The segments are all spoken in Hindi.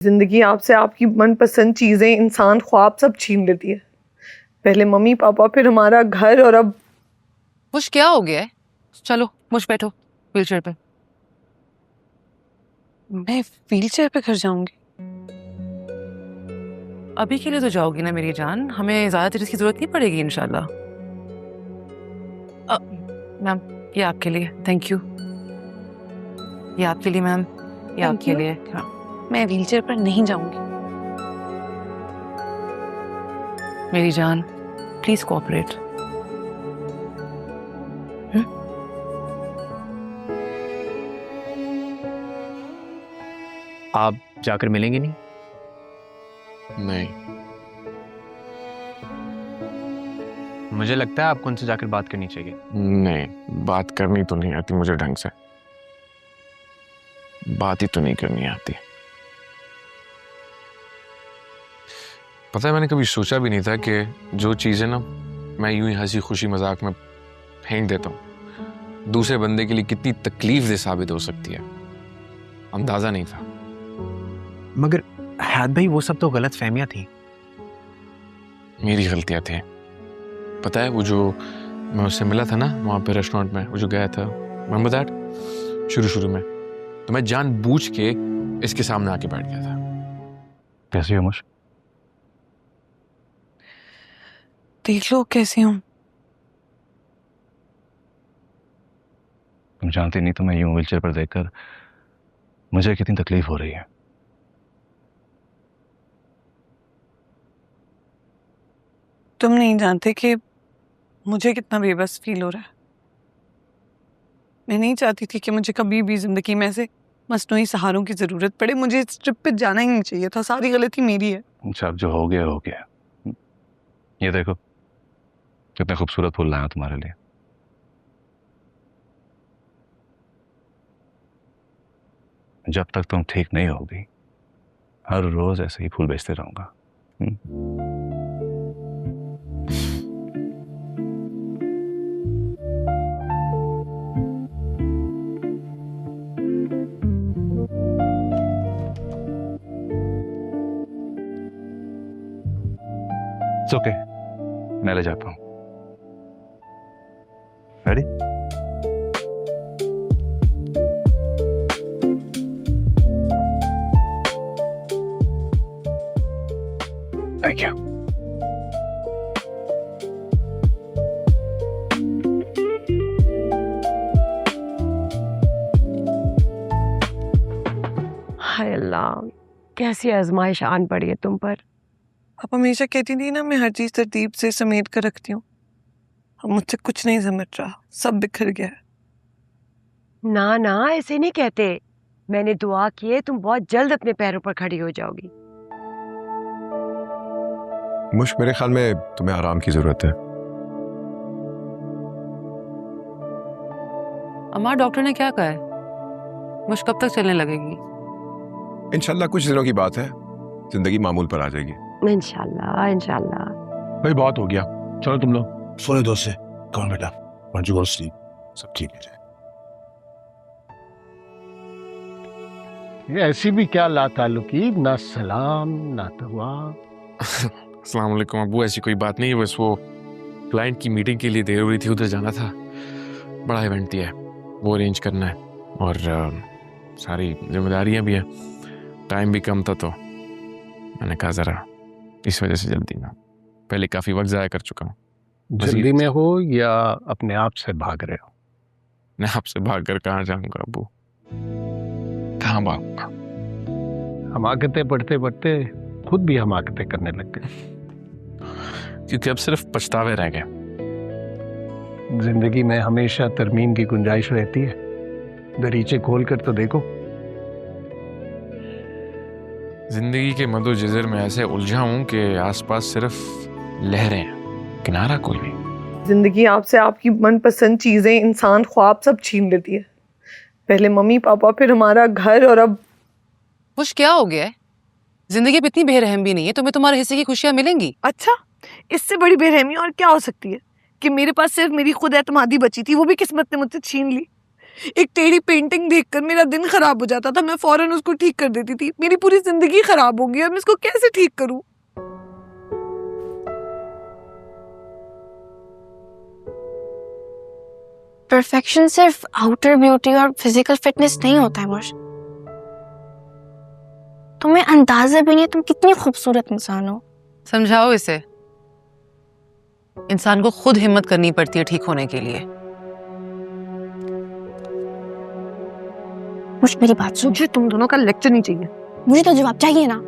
जिंदगी आपसे आपकी मनपसंद चीजें, इंसान, ख्वाब सब छीन लेती है। पहले मम्मी पापा, फिर हमारा घर, और अब मुझ क्या हो गया है? चलो मुझ बैठो व्हीलचेयर पे। मैं व्हीलचेयर पे घर जाऊंगी? अभी के लिए तो जाओगी ना मेरी जान, हमें ज्यादा देर इसकी जरूरत नहीं पड़ेगी इंशाल्लाह। मैम ये आपके लिए, थैंक यू। ये आपके लिए मैम, ये Thank आपके you. लिए। हाँ मैं व्हीलचेयर पर नहीं जाऊंगी। मेरी जान प्लीज कोऑपरेट। आप जाकर मिलेंगे नहीं? नहीं। मुझे लगता है आपको उनसे जाकर बात करनी चाहिए। नहीं, बात करनी तो नहीं आती मुझे ढंग से। बात ही तो नहीं करनी आती। पता है, मैंने कभी सोचा भी नहीं था कि जो चीजें ना मैं यूं ही हंसी खुशी मजाक में फेंक देता हूँ, दूसरे बंदे के लिए कितनी तकलीफ दे साबित हो सकती है। अंदाजा नहीं था। मगर हैद भाई, वो सब तो गलत फहमियां थी। मेरी गलतियां थी। पता है, वो जो मैं उससे मिला था ना वहां पे रेस्टोरेंट में, वो जो गया था, रिमेंबर दैट? शुरू में तो मैं जानबूझ के इसके सामने आके बैठ गया था। कैसे हो मुश? देख लो कैसी हूँ। तुम जानती नहीं, तुम्हें यूं व्हीलचेयर पर देखकर मुझे कितनी तकलीफ हो रही है। तुम नहीं जानते कि मुझे कितना बेबस फील हो रहा है। मैं नहीं चाहती थी कि मुझे कभी भी जिंदगी में ऐसे मसनूई सहारों की जरूरत पड़े। मुझे इस ट्रिप पे जाना ही नहीं चाहिए था। सारी गलती मेरी है। अच्छा, अब जो हो गया हो गया। ये देखो कितने खूबसूरत फूल लाया हूं तुम्हारे लिए। जब तक तुम ठीक नहीं होगी, हर रोज ऐसे ही फूल बेचते रहूंगा। ओके, मैं ले जाता हूं। रेडी? Thank you. हाय अल्लाह, कैसी आजमाइश आन पड़ी है तुम पर। आप हमेशा कहती थी ना मैं हर चीज तरतीब से समेट कर रखती हूँ। अब मुझसे कुछ नहीं समेट रहा, सब बिखर गया है। ना ना, ऐसे नहीं कहते। मैंने दुआ की है, तुम बहुत जल्द अपने पैरों पर खड़ी हो जाओगी। मुश, मेरे ख्याल में तुम्हें आराम की जरूरत है। अम्मा डॉक्टर ने क्या कहा है? मुझ कब तक चलने लगेगी? इंशाल्लाह कुछ दिनों की बात है, जिंदगी मामूल पर आ जाएगी। इंशाल्लाह इंशाल्लाह। भाई बहुत हो गया, चलो तुम लोग सोने दो से। कौन बेटा, वॉन्ट यू गो स्लीप? सब ठीक है। ये ऐसी भी क्या लाताल्लुकी, ना सलाम ना दुआ। अस्सलाम वालेकुम अब्बू, ऐसी कोई बात नहीं है, बस वो क्लाइंट की मीटिंग के लिए देर हो रही थी, उधर जाना था। बड़ा इवेंट दिया है, वो अरेंज करना है, और सारी जिम्मेदारियां भी हैं। टाइम भी कम था, तो मैंने कहा ज़रा इस वजह से जल्दी में, पहले काफ़ी वक्त ज़ाया कर चुका हूँ। जल्दी में हो या अपने आप से भाग रहे हो? मैं आपसे भाग कर कहाँ जाऊँगा अब्बू, कहाँ भागूंगा? हमाकतें पढ़ते पढ़ते खुद भी हमाकतें करने लग गए। क्योंकि अब सिर्फ पछतावे रह गए। जिंदगी में हमेशा तरमीम की गुंजाइश रहती है, दरीचे खोल कर तो देखो। जिंदगी के मदो जिजर में ऐसे उलझा हूं कि आसपास सिर्फ लहरें हैं, किनारा कोई नहीं। जिंदगी आपसे आपकी मनपसंद चीजें, इंसान, ख्वाब सब छीन लेती है। पहले मम्मी पापा, फिर हमारा घर, और अब मुझ क्या हो गया है? जिंदगी इतनी बेरहम भी नहीं है, तुम्हें तुम्हारे हिस्से की खुशियां मिलेंगी। अच्छा, इससे बड़ी बेरहमी और क्या हो सकती है कि मेरे पास सिर्फ मेरी खुद एतमादी बची थी, वो भी किस्मत ने मुझसे छीन ली। एक टेढ़ी पेंटिंग देखकर मेरा दिन खराब हो जाता था, मैं फौरन उसको ठीक कर देती थी। मेरी पूरी जिंदगी खराब हो गई, अब मैं इसको कैसे ठीक करूं? परफेक्शन सिर्फ आउटर ब्यूटी और फिजिकल फिटनेस नहीं होता है मुश। तुम्हें अंदाजा भी नहीं तुम कितनी खूबसूरत इंसान हो। समझाओ इसे। इंसान को खुद हिम्मत करनी पड़ती है ठीक होने के लिए। मुझे मेरी बात सुन। मुझे तुम दोनों का लेक्चर नहीं चाहिए। मुझे तो जवाब चाहिए ना।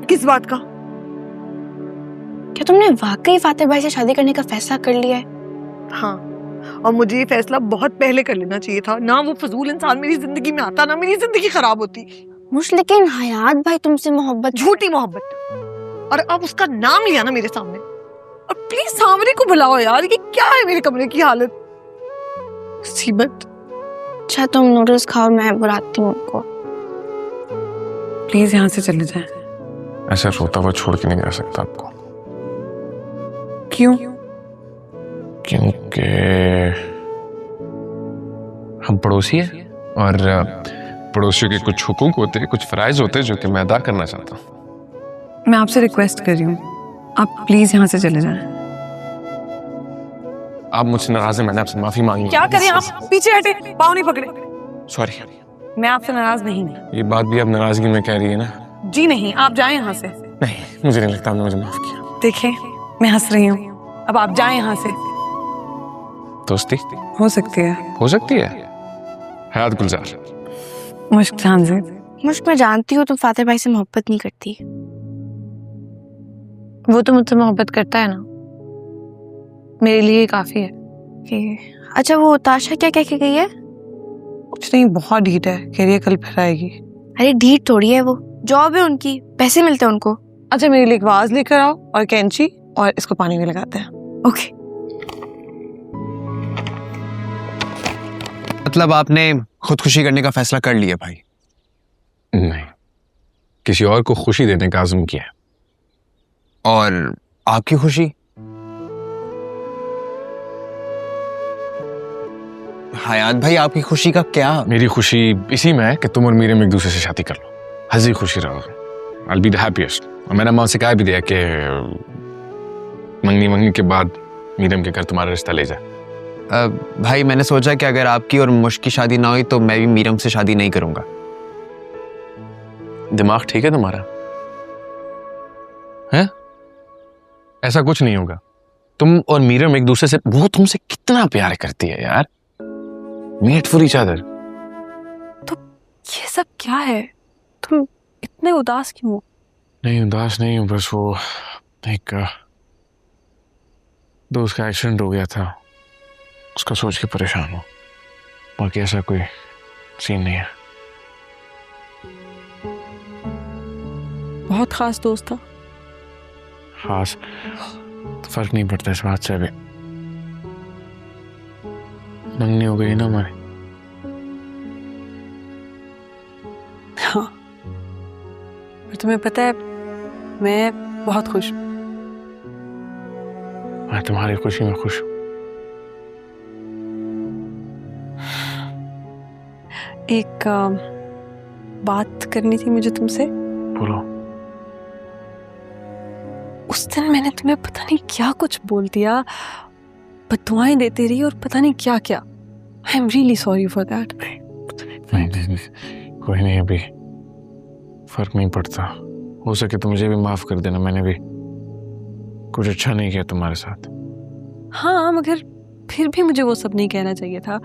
किस बात का? क्या तुमने वाकई फातिह भाई से शादी करने का फैसला कर लिया है? हाँ, और मुझे ये फैसला बहुत पहले कर लेना चाहिए था। ना वो फजूल इंसान मेरी जिंदगी में आता, ना मेरी जिंदगी खराब होती। मुश लेकिन हयात भाई तुमसे मोहब्बत। झूठी मोहब्बत। और अब उसका नाम लिया ना मेरे सामने। और प्लीज सामने को बुलाओ यार, ये क्या है मेरे कमरे की हालत? मुसीबत। अच्छा तुम नूडल्स खाओ, मैं बुलाती हूँ उनको। प्लीज यहाँ से चले जाएं। ऐसा रोता हुआ छोड़ के नहीं जा सकता आपको। क्यों? क्योंकि हम पड़ोसी हैं और पड़ोसियों के कुछ हुकूक होते हैं, कुछ फराइज होते हैं जो कि मैं अदा करना चाहता हूँ। मैं आपसे रिक्वेस्ट कर रही हूँ, आप प्लीज यहाँ से चले जाएं। आप मुझसे नाराज हैं, मैंने आपसे माफी मांगी। क्या करें आप? पीछे हटे, पाँव नहीं पकड़े। सॉरी। मैं आपसे नाराज नहीं हूँ। ये बात भी आप नाराजगी में कह रही है ना? जी नहीं, आप जाएं यहाँ से। नहीं, मुझे नहीं लगता आपने मुझे माफ किया। देखिए मैं हंस रही हूँ, अब आप जाएं यहाँ से। दोस्ती हो सकती है। हो सकती है। हयात गुलजार। मुश्क जान से। मुश्क मैं जानती हूँ तुम फातिह भाई से मोहब्बत नहीं करती। वो तो मुझसे मोहब्बत करता है ना, मेरे लिए काफी है। अच्छा वो ताशा क्या कह के गई है? कुछ नहीं, बहुत ढीठ है, कह रही है कल फिर आएगी। अरे ढीठ थोड़ी है, वो जॉब है उनकी, पैसे मिलते हैं उनको। अच्छा मेरे लिए एक वाज लेकर आओ और कैंची, और इसको पानी में लगाते हैं। ओके। मतलब आपने खुदकुशी करने का फैसला कर लिया भाई? नहीं, किसी और को खुशी देने का आज़म किया है। और आपकी खुशी? हयात भाई आपकी खुशी का क्या? मेरी खुशी इसी में है कि तुम और मीरम एक दूसरे से शादी कर लो, हंसी खुशी रहोगे। I'll be the happiest। और मैंने माँ से कहा भी दिया कि मंगनी के बाद मीरम के घर तुम्हारा रिश्ता ले जाए। भाई मैंने सोचा कि अगर आपकी और मुश्क की शादी ना हुई तो मैं भी मीरम से शादी नहीं करूंगा। दिमाग ठीक है तुम्हारा? है? ऐसा कुछ नहीं होगा। तुम और मीरम एक दूसरे से, वो तुमसे कितना प्यार करती है यार। Made for each other. तो ये सब क्या है? तुम इतने उदास क्यों हो? नहीं उदास नहीं हूँ, बस वो एक दोस्त का एक्सीडेंट हो गया था, उसका सोच के परेशान हूँ। बाकी ऐसा कोई सीन नहीं है। बहुत खास दोस्त था? खास तो फर्क नहीं पड़ता इस बात से। अभी मंगनी हो गई ना हमारी। हाँ, और तुम्हें पता है मैं बहुत खुश हूँ। मैं तुम्हारी खुशी में खुश हूँ। एक बात करनी थी मुझे तुमसे। बोलो। उस दिन मैंने तुम्हें पता नहीं क्या कुछ बोल दिया, बददुआएं देती रही और पता नहीं क्या क्या। I am really sorry for that. नहीं, कोई नहीं, अभी फर्क नहीं पड़ता। हो सके तो मुझे भी माफ कर देना, मैंने भी कुछ अच्छा नहीं किया तुम्हारे साथ। हाँ मगर फिर भी मुझे वो सब नहीं कहना चाहिए था।